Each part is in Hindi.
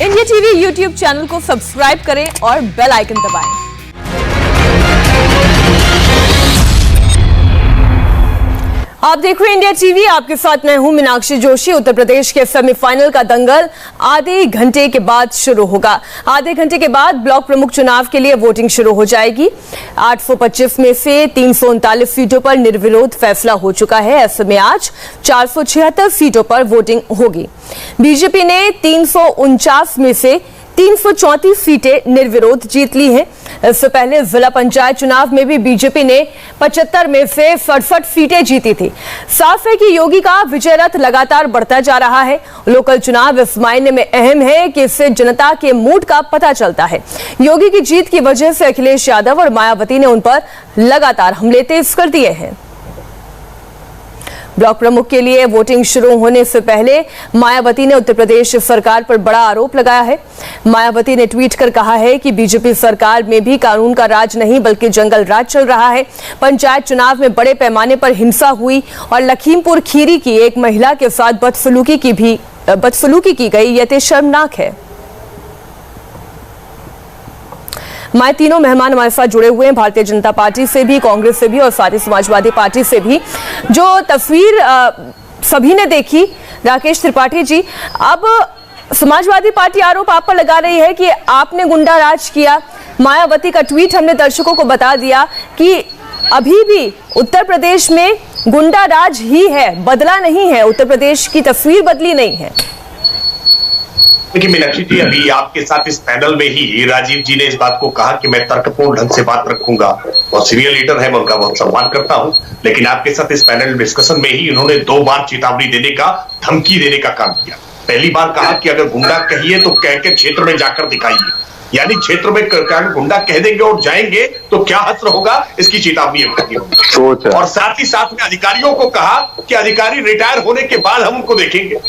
इंडिया टीवी यूट्यूब चैनल को सब्सक्राइब करें और बेल आइकन दबाएं। आप देख रहे हैं इंडिया टीवी, आपके साथ मैं हूं मीनाक्षी जोशी। उत्तर प्रदेश के सेमीफाइनल का दंगल आधे घंटे के बाद शुरू होगा। आधे घंटे के बाद ब्लॉक प्रमुख चुनाव के लिए वोटिंग शुरू हो जाएगी। 825 में से 339 सीटों पर निर्विरोध फैसला हो चुका है। ऐसे में आज 476 सीटों पर वोटिंग होगी। बीजेपी ने 349 में से 334 सीटें निर्विरोध जीत ली हैं। इससे पहले जिला पंचायत चुनाव में भी बीजेपी ने 75 में से 67 सीटें जीती थी। साफ है कि योगी का विजय रथ लगातार बढ़ता जा रहा है। लोकल चुनाव इस मायने में अहम है कि इससे जनता के मूड का पता चलता है। योगी की जीत की वजह से अखिलेश यादव और मायावती ने उन पर लगातार हमले तेज कर दिए हैं। ब्लॉक प्रमुख के लिए वोटिंग शुरू होने से पहले मायावती ने उत्तर प्रदेश सरकार पर बड़ा आरोप लगाया है। मायावती ने ट्वीट कर कहा है कि बीजेपी सरकार में भी कानून का राज नहीं बल्कि जंगल राज चल रहा है। पंचायत चुनाव में बड़े पैमाने पर हिंसा हुई और लखीमपुर खीरी की एक महिला के साथ बदसलूकी की गई। यह तो शर्मनाक है। हमारे तीनों मेहमान हमारे साथ जुड़े हुए हैं, भारतीय जनता पार्टी से भी, कांग्रेस से भी और साथ ही समाजवादी पार्टी से भी। जो तस्वीर सभी ने देखी, राकेश त्रिपाठी जी, अब समाजवादी पार्टी आरोप आप पर लगा रही है कि आपने गुंडा राज किया। मायावती का ट्वीट हमने दर्शकों को बता दिया कि अभी भी उत्तर प्रदेश में गुंडा राज ही है, बदला नहीं है। उत्तर प्रदेश की तस्वीर बदली नहीं है। देखिए मीनाक्षी जी, अभी आपके साथ इस पैनल में ही राजीव जी ने इस बात को कहा कि मैं तर्कपूर्ण ढंग से बात रखूंगा। बहुत सीनियर लीडर है, मैं उनका बहुत सम्मान करता हूं, लेकिन आपके साथ इस पैनल डिस्कशन में ही उन्होंने 2 बार चेतावनी देने का, धमकी देने का काम किया। पहली बार कहा कि अगर गुंडा कहिए तो कह के क्षेत्र में जाकर दिखाइए, यानी क्षेत्र में गुंडा कह देंगे और जाएंगे तो क्या असर होगा, इसकी चेतावनी होगी। और साथ ही साथ में अधिकारियों को कहा कि अधिकारी रिटायर होने के बाद हम उनको देखेंगे।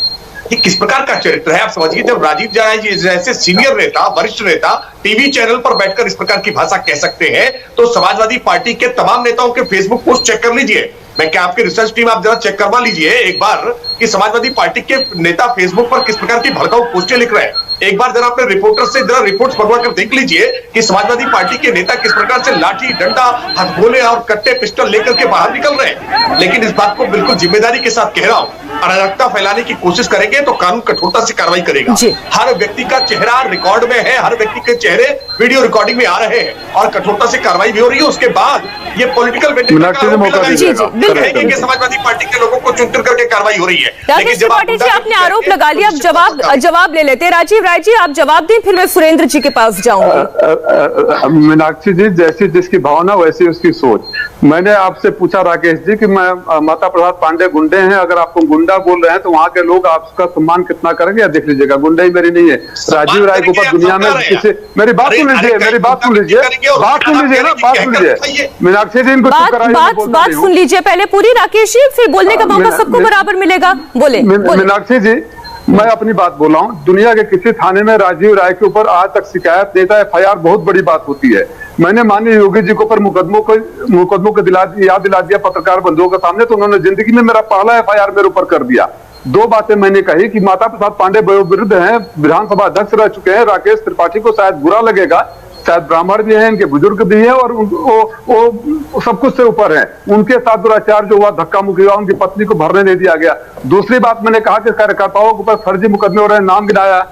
ये किस प्रकार का चरित्र है, आप समझिए। जब राजीव जी जैसे सीनियर नेता, वरिष्ठ नेता टीवी चैनल पर बैठकर इस प्रकार की भाषा कह सकते हैं, तो समाजवादी पार्टी के तमाम नेताओं के फेसबुक पोस्ट चेक कर लीजिए। मैं क्या आपकी रिसर्च टीम आप जरा चेक करवा लीजिए एक बार कि समाजवादी पार्टी के नेता फेसबुक पर किस प्रकार की भड़काऊ पोस्टें लिख रहे हैं। एक बार जरा अपने रिपोर्टर से जरा रिपोर्ट्स मंगवा कर देख लीजिए कि समाजवादी पार्टी के नेता किस प्रकार से लाठी, डंडा, हथगोले और कट्टे, पिस्टल लेकर के बाहर निकल रहे हैं। लेकिन इस बात को बिल्कुल जिम्मेदारी के साथ कह रहा हूं, अराजकता फैलाने की कोशिश करेंगे तो कानून कठोरता से कार्रवाई करेगा। हर व्यक्ति का चेहरा रिकॉर्ड में है, हर व्यक्ति के चेहरे वीडियो रिकॉर्डिंग में आ रहे हैं और कठोरता से कार्रवाई भी हो रही है। उसके बाद ये पॉलिटिकल समाजवादी पार्टी के लोगों को चुनकर करके कार्रवाई हो रही है। लेकिन आपने आरोप लगा लिया, अब जवाब ले लेते। राजीव राय जी, आप जवाब दें, फिर मैं सुरेंद्र जी के पास जाऊंगी। मीनाक्षी जी, जैसी जिसकी भावना वैसी उसकी सोच। मैंने आपसे पूछा राकेश जी कि मैं माता प्रसाद पांडे गुंडे हैं, अगर आपको गुंडा बोल रहे हैं तो वहां के लोग आपका सम्मान कितना करेंगे, देख लीजिएगा। गुंडा ही मेरी नहीं है। राजीव राय के ऊपर दुनिया में किसी, मेरी बात सुन लीजिए, बात सुन लीजिए मीनाक्षी जी, इनको बात सुन लीजिए पहले पूरी, राकेश जी, फिर बोलने का मौका सबको बराबर मिलेगा। बोले मीनाक्षी जी, मैं अपनी बात बोल रहा हूँ। दुनिया के किसी थाने में राजीव राय के ऊपर आज तक शिकायत देता है, FIR बहुत बड़ी बात होती है। मैंने माननीय योगी जी के ऊपर मुकदमों को याद दिला दिया पत्रकार बंधुओं के सामने, तो उन्होंने जिंदगी में मेरा पहला FIR मेरे ऊपर कर दिया। 2 बातें मैंने कही कि माता प्रसाद पांडे वयोवृद्ध हैं, विधानसभा अध्यक्ष रह चुके हैं। राकेश त्रिपाठी को शायद बुरा लगेगा, शायद ब्राह्मण भी हैं, इनके बुजुर्ग भी हैं और वो सब कुछ से ऊपर है। उनके साथ दुराचार जो हुआ, धक्का मुक्की हुआ, उनकी पत्नी को भरने नहीं दिया गया। दूसरी बात मैंने कहा कि कार्यकर्ताओं के ऊपर फर्जी मुकदमे हो रहे हैं, नाम गिनाया।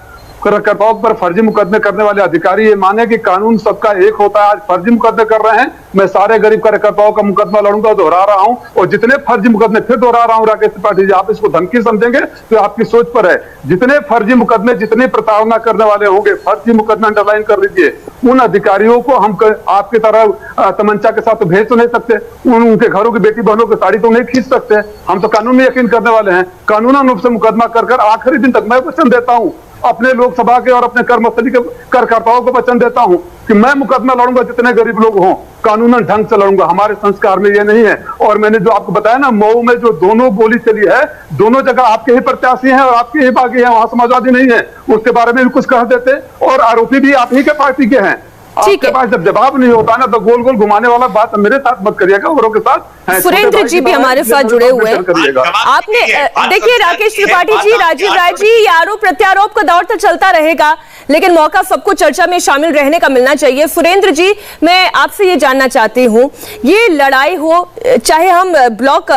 कार्यकर्ताओं पर फर्जी मुकदमे करने वाले अधिकारी ये माने कि कानून सबका एक होता है। आज फर्जी मुकदमे कर रहे हैं, मैं सारे गरीब कार्यकर्ताओं का मुकदमा लड़ूंगा, दोहरा रहा हूं। और जितने फर्जी मुकदमे, फिर दोहरा रहा हूं राकेश त्रिपाठी जी, आप इसको धमकी समझेंगे तो आपकी सोच पर है। जितने फर्जी मुकदमे, जितने प्रताड़ना करने वाले होंगे, फर्जी मुकदमे अंडरलाइन कर लीजिए। उन अधिकारियों को हम आपकी तरह तमंचा के साथ तो भेज तो नहीं सकते, उनके घरों की बेटी बहनों की साड़ी तो नहीं खींच सकते। हम तो कानून में यकीन करने वाले हैं। कानूनन रूप से मुकदमा कर आखिरी दिन तक मैं वचन देता हूं अपने लोकसभा के और अपने कर्मस्थली के कार्यकर्ताओं को वचन देता हूं कि मैं मुकदमा लड़ूंगा, जितने गरीब लोग हों, कानूनन ढंग से लड़ूंगा। हमारे संस्कार में ये नहीं है। और मैंने जो आपको बताया ना, मऊ में जो दोनों गोली चली है, दोनों जगह आपके ही प्रत्याशी हैं और आपके ही बागी हैं, वहां समाजवादी नहीं है। उसके बारे में भी कुछ कह देते और आरोपी भी आप ही के पार्टी के हैं। आपके पास जब जवाब नहीं होता ना तो गोल गोल घुमाने वाला बात मेरे साथ मत करिएगा, औरों के साथ। सुरेंद्र जी भी हमारे साथ जुड़े हुए हैं। आपने देखिए राकेश त्रिपाठी जी, राजीव राय जी, ये आरोप प्रत्यारोप का दौर तो चलता रहेगा, लेकिन मौका सबको चर्चा में शामिल रहने का मिलना चाहिए। सुरेंद्र जी, मैं आपसे ये जानना चाहती हूँ, ये लड़ाई हो चाहे हम ब्लॉक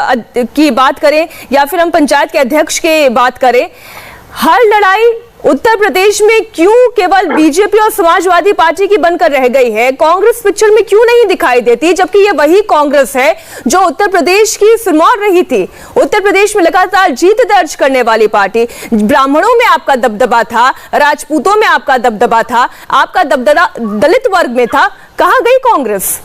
की बात करें या फिर हम पंचायत के अध्यक्ष की बात करें, हर लड़ाई उत्तर प्रदेश में क्यों केवल बीजेपी और समाजवादी पार्टी की बनकर रह गई है? कांग्रेस पिक्चर में क्यों नहीं दिखाई देती, जबकि ये वही कांग्रेस है जो उत्तर प्रदेश की सिरमौर रही थी, उत्तर प्रदेश में लगातार जीत दर्ज करने वाली पार्टी। ब्राह्मणों में आपका दबदबा था, राजपूतों में आपका दबदबा था, आपका दबदबा दलित वर्ग में था, कहां गई कांग्रेस?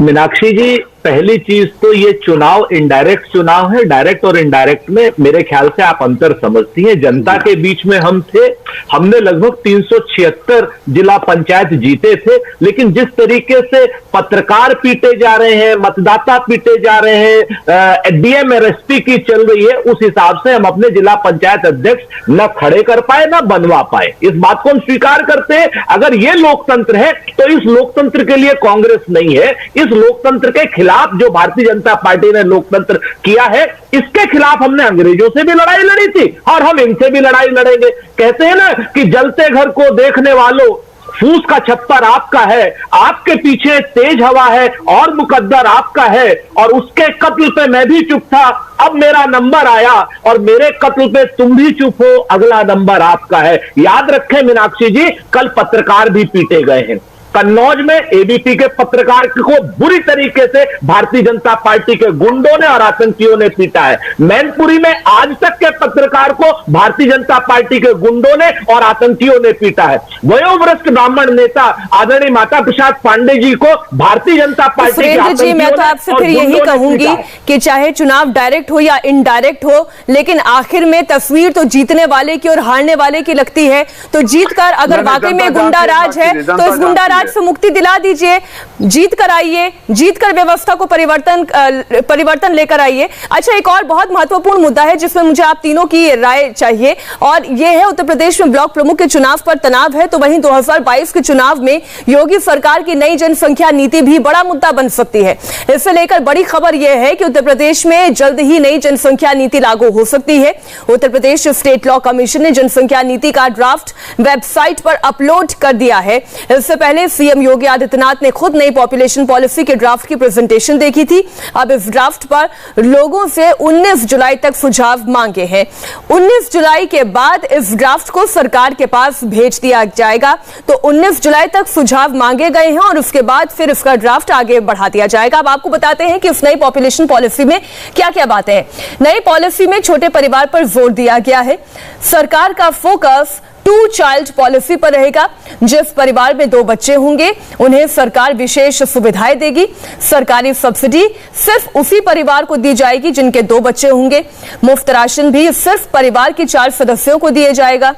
मीनाक्षी जी, पहली चीज तो ये चुनाव इनडायरेक्ट चुनाव है। डायरेक्ट और इनडायरेक्ट में मेरे ख्याल से आप अंतर समझती हैं। जनता के बीच में हम थे, हमने लगभग 376 जिला पंचायत जीते थे, लेकिन जिस तरीके से पत्रकार पीटे जा रहे हैं, मतदाता पीटे जा रहे हैं, डीएम एसपी की चल रही है, उस हिसाब से हम अपने जिला पंचायत अध्यक्ष न खड़े कर पाए न बनवा पाए। इस बात को हम स्वीकार करते हैं। अगर ये लोकतंत्र है तो इस लोकतंत्र के लिए कांग्रेस नहीं है। इस लोकतंत्र के खिलाफ जो भारतीय जनता पार्टी ने लोकतंत्र किया है, इसके खिलाफ हमने अंग्रेजों से भी लड़ाई लड़ी थी और हम इनसे भी लड़ाई लड़ेंगे। कहते हैं ना कि जलते घर को देखने वालों, फूस का छप्पर आपका है, आपके पीछे तेज हवा है और मुकद्दर आपका है, और उसके कत्ल पे मैं भी चुप था, अब मेरा नंबर आया और मेरे कत्ल पे तुम भी चुप हो, अगला नंबर आपका है। याद रखें मीनाक्षी जी, कल पत्रकार भी पीटे गए हैं। कन्नौज में एबीपी के पत्रकार को बुरी तरीके से भारतीय जनता पार्टी के गुंडों ने और आतंकियों ने पीटा है। मैनपुरी में आज तक के पत्रकार को भारतीय जनता पार्टी के गुंडों ने और आतंकियों ने पीटा है। वयोवृष्ठ ब्राह्मण नेता आदरणीय माता प्रसाद पांडे जी को भारतीय जनता पार्टी के जी, मैं तो आपसे फिर यही कहूंगी कि चाहे चुनाव डायरेक्ट हो या इनडायरेक्ट हो, लेकिन आखिर में तस्वीर तो जीतने वाले की और हारने वाले की लगती है। तो जीतकर अगर वाकई में गुंडा राज है तो इस गुंडा से मुक्ति दिला दीजिए, जीत कर आइए, जीत कर व्यवस्था को परिवर्तन लेकर आइए। अच्छा, एक और बहुत महत्वपूर्ण मुद्दा है जिसमें मुझे आप तीनों की राय चाहिए, और यह है उत्तर प्रदेश में ब्लॉक प्रमुख के चुनाव पर तनाव है, तो वहीं 2022 के चुनाव में योगी सरकार की नई जनसंख्या नीति भी बड़ा मुद्दा बन सकती है। इससे लेकर बड़ी खबर यह है कि उत्तर प्रदेश में जल्द ही नई जनसंख्या नीति लागू हो सकती है। Uttar Pradesh state law commission ने जनसंख्या नीति का ड्राफ्ट वेबसाइट पर अपलोड कर दिया है। इससे पहले सीएम योगी आदित्यनाथ ने खुद नई पॉपुलेशन पॉलिसी के ड्राफ्ट की प्रेजेंटेशन देखी थी। अब इस ड्राफ्ट पर लोगों से 19 जुलाई तक सुझाव मांगे हैं। 19 जुलाई के बाद इस ड्राफ्ट को सरकार के पास भेज दिया जाएगा। तो 19 जुलाई तक सुझाव मांगे गए हैं और उसके बाद फिर इसका ड्राफ्ट आगे बढ़ा दिया जाएगा। अब आपको बताते हैं कि इस नई पॉपुलेशन पॉलिसी में क्या क्या बातें हैं। नई पॉलिसी में छोटे परिवार पर जोर दिया गया है। सरकार का फोकस 2 चाइल्ड पॉलिसी पर रहेगा। जिस परिवार में 2 बच्चे होंगे उन्हें सरकार विशेष सुविधाएं देगी। सरकारी सब्सिडी सिर्फ उसी परिवार को दी जाएगी जिनके 2 बच्चे होंगे। मुफ्त राशन भी सिर्फ परिवार के 4 सदस्यों को दिया जाएगा।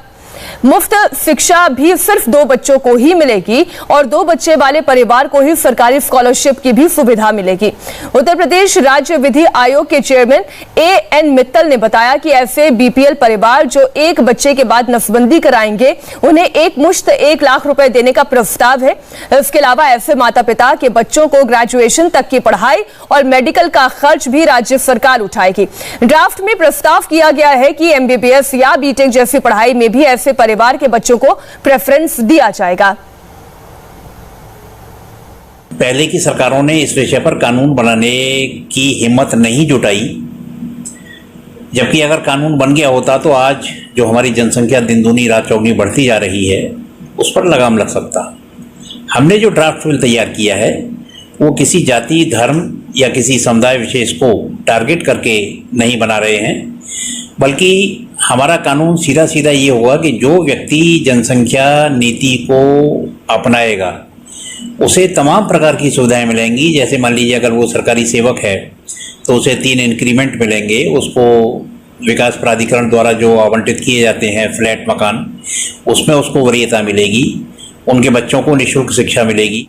मुफ्त शिक्षा भी सिर्फ 2 बच्चों को ही मिलेगी और 2 बच्चे वाले परिवार को ही सरकारी स्कॉलरशिप की भी सुविधा मिलेगी। उत्तर प्रदेश राज्य विधि आयोग के चेयरमैन एएन मित्तल ने बताया कि ऐसे बीपीएल परिवार जो 1 बच्चे के बाद नसबंदी कराएंगे उन्हें एक मुश्त 1 लाख रुपए देने का प्रस्ताव है। इसके अलावा ऐसे माता पिता के बच्चों को ग्रेजुएशन तक की पढ़ाई और मेडिकल का खर्च भी राज्य सरकार उठाएगी। ड्राफ्ट में प्रस्ताव किया गया है कि एमबीबीएस या बीटेक जैसी पढ़ाई में भी ऐसे परिवार के बच्चों को प्रेफरेंस दिया जाएगा। पहले की सरकारों ने इस विषय पर कानून बनाने की हिम्मत नहीं जुटाई, जबकि अगर कानून बन गया होता तो आज जो हमारी जनसंख्या दिन दूनी रात चौगुनी बढ़ती जा रही है उस पर लगाम लग सकता। हमने जो ड्राफ्ट बिल तैयार किया है वो किसी जाति, धर्म या किसी समुदाय विशेष को टारगेट करके नहीं बना रहे हैं, बल्कि हमारा कानून सीधा सीधा ये होगा कि जो व्यक्ति जनसंख्या नीति को अपनाएगा उसे तमाम प्रकार की सुविधाएं मिलेंगी। जैसे मान लीजिए अगर वो सरकारी सेवक है तो उसे 3 इंक्रीमेंट मिलेंगे, उसको विकास प्राधिकरण द्वारा जो आवंटित किए जाते हैं फ्लैट मकान, उसमें उसको वरीयता मिलेगी, उनके बच्चों को निःशुल्क शिक्षा मिलेगी।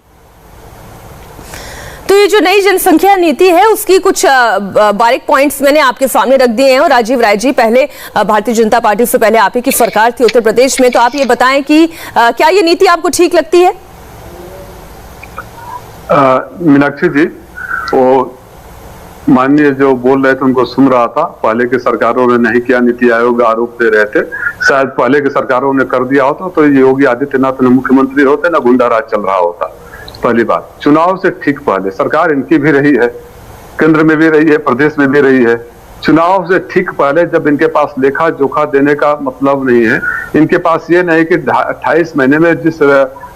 तो ये जो नई जनसंख्या नीति है उसकी कुछ बारीक पॉइंट्स मैंने आपके सामने रख दिए हैं। और राजीव राय जी, पहले भारतीय जनता पार्टी से पहले आप ही की सरकार थी उत्तर प्रदेश में, तो आप ये बताएं कि क्या ये नीति आपको ठीक लगती है? मीनाक्षी जी, वो माननीय जो बोल रहे थे उनको सुन रहा था। पहले की सरकारों ने नहीं किया, नीति आयोग आरोप दे रहे थे। शायद पहले की सरकारों ने कर दिया होता तो योगी आदित्यनाथ न मुख्यमंत्री होते, न गुंडा राज चल रहा होता। पहली बात, चुनाव से ठीक पहले सरकार इनकी भी रही है, केंद्र में भी रही है, प्रदेश में भी रही है। चुनाव से ठीक पहले जब इनके पास लेखा जोखा देने का मतलब नहीं है, इनके पास ये नहीं कि 28 महीने में जिस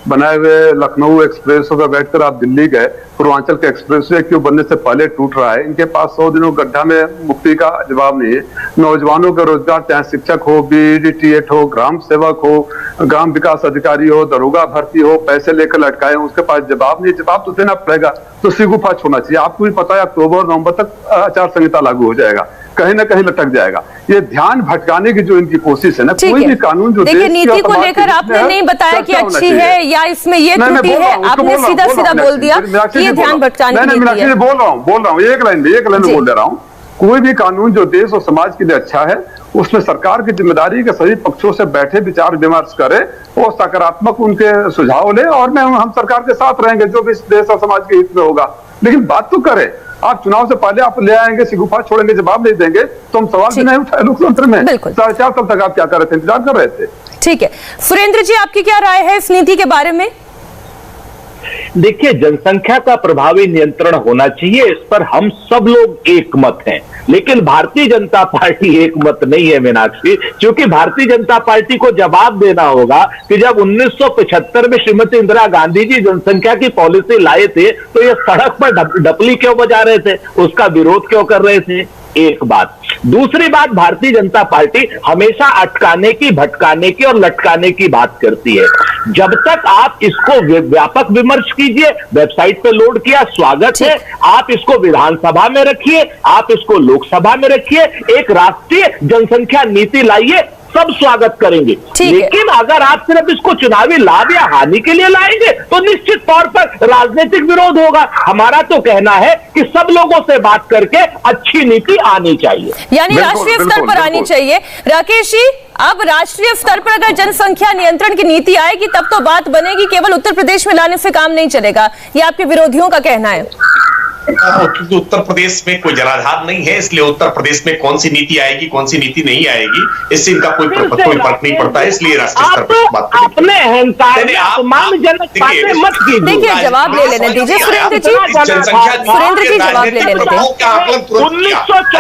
बनाए हुए लखनऊ एक्सप्रेस पे बैठकर आप दिल्ली गए, पूर्वांचल के एक्सप्रेस वे क्यों बनने से पहले टूट रहा है। इनके पास 100 दिनों गड्ढा में मुक्ति का जवाब नहीं है। नौजवानों का रोजगार, चाहे शिक्षक हो, बीईडी हो, ग्राम सेवक हो, ग्राम विकास अधिकारी हो, दरोगा भर्ती हो, पैसे लेकर लटकाए, उसके पास जवाब नहीं। जवाब तो देना पड़ेगा, तो सिगुफा छोड़ना चाहिए। आपको भी पता है अक्टूबर नवंबर तक आचार संहिता लागू हो जाएगा, कहीं ना कहीं लटक जाएगा। ये ध्यान भटकाने की जो इनकी कोशिश है ना, कोई भी कानून जो देखिए, नीति को लेकर आपने नहीं बताया कि अच्छी है या इसमें ये त्रुटि है, आपने सीधा सीधा बोल दिया कि ये ध्यान भटकाने की नीति है। बोल रहा हूँ एक लाइन में बोल दे रहा हूँ। कोई भी कानून जो देश और समाज के लिए अच्छा है, उसमें सरकार की जिम्मेदारी के सभी पक्षों से बैठे विचार विमर्श करे और सकारात्मक उनके सुझाव ले, और हम सरकार के साथ रहेंगे जो भी देश और समाज के हित में होगा। लेकिन बात तो करे। आप चुनाव से पहले आप ले आएंगे, सिगुफा छोड़ेंगे, जवाब नहीं देंगे, तो हम सवाल भी नहीं उठाए लोकतंत्र में। 4.5 साल तक आप क्या कर रहे थे, इंतजार कर रहे थे। ठीक है, सुरेंद्र जी, आपकी क्या राय है इस नीति के बारे में? देखिए, जनसंख्या का प्रभावी नियंत्रण होना चाहिए, इस पर हम सब लोग एक मत हैं। लेकिन भारतीय जनता पार्टी एक मत नहीं है मीनाक्षी, क्योंकि भारतीय जनता पार्टी को जवाब देना होगा कि जब 1975 में श्रीमती इंदिरा गांधी जी जनसंख्या की पॉलिसी लाए थे तो ये सड़क पर डपली क्यों बजा रहे थे, उसका विरोध क्यों कर रहे थे? एक बात। दूसरी बात, भारतीय जनता पार्टी हमेशा अटकाने की, भटकाने की और लटकाने की बात करती है। जब तक आप इसको व्यापक विमर्श कीजिए, वेबसाइट पे लोड किया, स्वागत है। आप इसको विधानसभा में रखिए, आप इसको लोकसभा में रखिए, एक राष्ट्रीय जनसंख्या नीति लाइए, सब स्वागत करेंगे। लेकिन अगर आप सिर्फ इसको चुनावी लाभ या हानि के लिए लाएंगे तो निश्चित तौर पर राजनीतिक विरोध होगा। हमारा तो कहना है कि सब लोगों से बात करके अच्छी नीति आनी चाहिए, यानी राष्ट्रीय स्तर पर आनी चाहिए। राकेश जी, अब राष्ट्रीय स्तर पर अगर जनसंख्या नियंत्रण की नीति आएगी तब तो बात बनेगी, केवल उत्तर प्रदेश में लाने से काम नहीं चलेगा, ये आपके विरोधियों का कहना है। क्योंकि उत्तर प्रदेश में कोई जनाधार नहीं है, इसलिए उत्तर प्रदेश में कौन सी नीति आएगी, कौन सी नीति नहीं आएगी, इससे इनका कोई फर्क नहीं पड़ता है। इसलिए राष्ट्रीय स्तर पर बात देखिए, जवाब ले लेने दीजिए सुरेंद्र जी। सुरेंद्र जी, जवाब ले लेने दीजिए।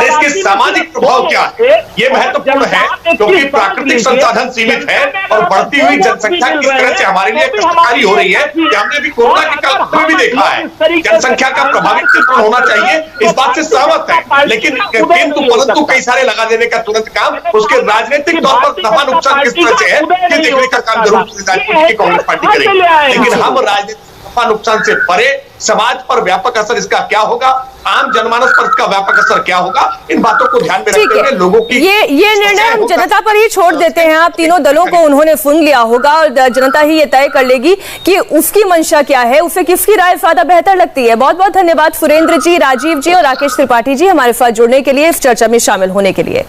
इसके सामाजिक प्रभाव क्या है, ये महत्वपूर्ण है, क्योंकि प्राकृतिक संसाधन सीमित है और बढ़ती हुई जनसंख्या किस तरह से हमारे लिए कष्टकारी हो रही है, हमने भी कोरोना के काल में भी देखा है। जनसंख्या का प्रभावित चित्रण होना चाहिए, इस बात से सहमत है। लेकिन किंतु परंतु कई सारे लगा देने का तुरंत काम, उसके राजनीतिक तौर पर नफा नुकसान किस तरह से है ये देखने का काम जरूर कांग्रेस पार्टी करेगी। लेकिन हम राजनीतिक नफा नुकसान से परे समाज पर व्यापक असर इसका क्या होगा, आम जनमानस पर इसका व्यापक असर क्या होगा, इन बातों को ध्यान में रखते हुए लोगों की ये निर्णय हम जनता पर ही छोड़ देते हैं। आप तीनों दलों को उन्होंने सुन लिया होगा और जनता ही ये तय कर लेगी कि उसकी मंशा क्या है, उसे किसकी राय ज्यादा बेहतर लगती है। बहुत बहुत धन्यवाद सुरेंद्र जी, राजीव जी और राकेश त्रिपाठी जी हमारे साथ जुड़ने के लिए, इस चर्चा में शामिल होने के लिए।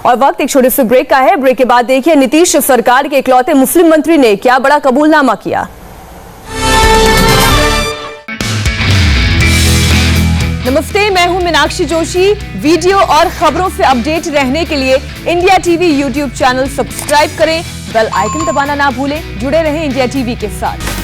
और वक्त एक छोटे से ब्रेक का है। ब्रेक के बाद देखिए नीतीश सरकार के इकलौते मुस्लिम मंत्री ने क्या बड़ा कबूलनामा किया। नमस्ते, मैं हूं मीनाक्षी जोशी। वीडियो और खबरों से अपडेट रहने के लिए India TV YouTube channel subscribe करें, बेल आइकन दबाना ना भूलें। जुड़े रहें इंडिया टीवी के साथ।